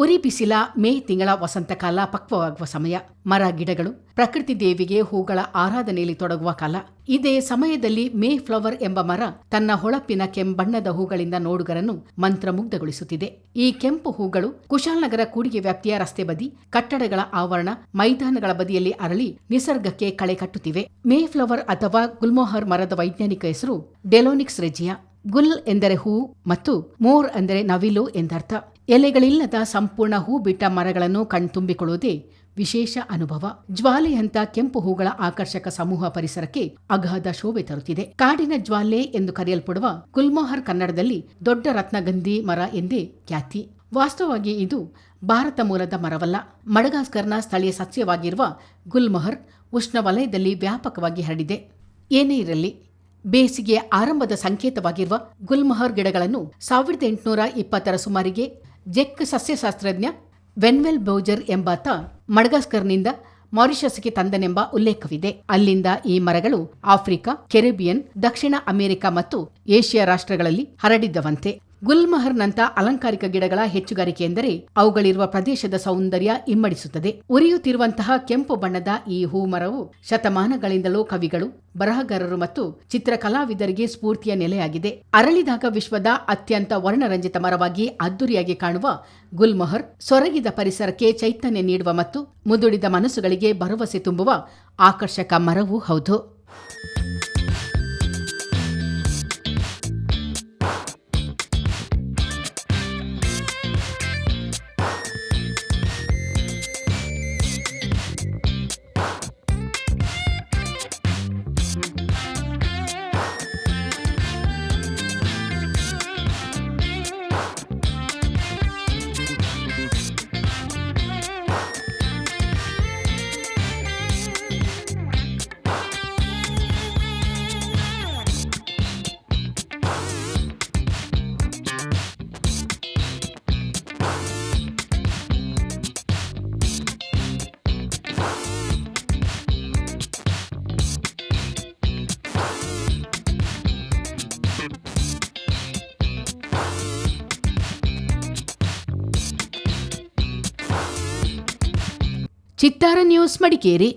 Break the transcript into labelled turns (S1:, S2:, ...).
S1: ಉರಿ ಬಿಸಿಲ ಮೇ ತಿಂಗಳ ವಸಂತಕಾಲ ಪಕ್ವವಾಗುವ ಸಮಯ. ಮರ ಗಿಡಗಳು ಪ್ರಕೃತಿ ದೇವಿಗೆ ಹೂಗಳ ಆರಾಧನೆಯಲ್ಲಿ ತೊಡಗುವ ಕಾಲ. ಇದೇ ಸಮಯದಲ್ಲಿ ಮೇ ಫ್ಲವರ್ ಎಂಬ ಮರ ತನ್ನ ಹೊಳಪಿನ ಕೆಂಬಣ್ಣದ ಹೂಗಳಿಂದ ನೋಡುಗರನ್ನು ಮಂತ್ರಮುಗ್ಧಗೊಳಿಸುತ್ತಿದೆ. ಈ ಕೆಂಪು ಹೂಗಳು ಕುಶಾಲನಗರ ಕೂಡಿಗೆ ವ್ಯಾಪ್ತಿಯ ರಸ್ತೆ ಬದಿ, ಕಟ್ಟಡಗಳ ಆವರಣ, ಮೈದಾನಗಳ ಬದಿಯಲ್ಲಿ ಅರಳಿ ನಿಸರ್ಗಕ್ಕೆ ಕಳೆ ಕಟ್ಟುತ್ತಿವೆ. ಮೇ ಫ್ಲವರ್ ಅಥವಾ ಗುಲ್ಮೋಹರ್ ಮರದ ವೈಜ್ಞಾನಿಕ ಹೆಸರು ಡೆಲೋನಿಕ್ಸ್ ರೆಜಿಯಾ. ಗುಲ್ ಎಂದರೆ ಹೂ ಮತ್ತು ಮೋರ್ ಅಂದರೆ ನವಿಲು ಎಂದರ್ಥ. ಎಲೆಗಳಿಲ್ಲದ ಸಂಪೂರ್ಣ ಹೂ ಬಿಟ್ಟ ಮರಗಳನ್ನು ಕಣ್ತುಂಬಿಕೊಳ್ಳುವುದೇ ವಿಶೇಷ ಅನುಭವ. ಜ್ವಾಲೆಯಂತ ಕೆಂಪು ಹೂಗಳ ಆಕರ್ಷಕ ಸಮೂಹ ಪರಿಸರಕ್ಕೆ ಅಗಾಧ ಶೋಭೆ ತರುತ್ತಿದೆ. ಕಾಡಿನ ಜ್ವಾಲೆ ಎಂದು ಕರೆಯಲ್ಪಡುವ ಗುಲ್ಮೋಹರ್ ಕನ್ನಡದಲ್ಲಿ ದೊಡ್ಡ ರತ್ನಗಂಧಿ ಮರ ಎಂದೇ ಖ್ಯಾತಿ. ವಾಸ್ತವವಾಗಿ ಇದು ಭಾರತ ಮೂಲದ ಮರವಲ್ಲ. ಮಡಗಾಸ್ಕರ್ನ ಸ್ಥಳೀಯ ಸಸ್ಯವಾಗಿರುವ ಗುಲ್ಮೋಹರ್ ಉಷ್ಣವಲಯದಲ್ಲಿ ವ್ಯಾಪಕವಾಗಿ ಹರಡಿದೆ. ಏನೇ ಇರಲಿ, ಬೇಸಿಗೆಯ ಆರಂಭದ ಸಂಕೇತವಾಗಿರುವ ಗುಲ್ಮೋಹರ್ ಗಿಡಗಳನ್ನು 1820ರ ಸುಮಾರಿಗೆ ಜೆಕ್ ಸಸ್ಯಶಾಸ್ತ್ರಜ್ಞ ವೆನ್ವೆಲ್ ಬೌಜರ್ ಎಂಬಾತ ಮಡಗಾಸ್ಕರ್ನಿಂದ ಮಾರಿಷಸ್ಗೆ ತಂದನೆಂಬ ಉಲ್ಲೇಖವಿದೆ. ಅಲ್ಲಿಂದ ಈ ಮರಗಳು ಆಫ್ರಿಕಾ, ಕೆರಿಬಿಯನ್, ದಕ್ಷಿಣ ಅಮೆರಿಕ ಮತ್ತು ಏಷ್ಯಾ ರಾಷ್ಟ್ರಗಳಲ್ಲಿ ಹರಡಿದ್ದವಂತೆ. ಗುಲ್ಮೋಹರ್ನಂಥ ಅಲಂಕಾರಿಕ ಗಿಡಗಳ ಹೆಚ್ಚುಗಾರಿಕೆ ಎಂದರೆ ಅವುಗಳಿರುವ ಪ್ರದೇಶದ ಸೌಂದರ್ಯ ಇಮ್ಮಡಿಸುತ್ತದೆ. ಉರಿಯುತ್ತಿರುವಂತಹ ಕೆಂಪು ಬಣ್ಣದ ಈ ಹೂ ಮರವು ಶತಮಾನಗಳಿಂದಲೂ ಕವಿಗಳು, ಬರಹಗಾರರು ಮತ್ತು ಚಿತ್ರಕಲಾವಿದರಿಗೆ ಸ್ಫೂರ್ತಿಯ ನೆಲೆಯಾಗಿದೆ. ಅರಳಿದಾಗ ವಿಶ್ವದ ಅತ್ಯಂತ ವರ್ಣರಂಜಿತ ಮರವಾಗಿ ಅದ್ದೂರಿಯಾಗಿ ಕಾಣುವ ಗುಲ್ಮೋಹರ್ ಸೊರಗಿದ ಪರಿಸರಕ್ಕೆ ಚೈತನ್ಯ ನೀಡುವ ಮತ್ತು ಮುದುಡಿದ ಮನಸ್ಸುಗಳಿಗೆ ಭರವಸೆ ತುಂಬುವ ಆಕರ್ಷಕ ಮರವೂ ಹೌದು. ಚಿತ್ತಾರ ನ್ಯೂಸ್ ಮಡಿಕೇರಿ.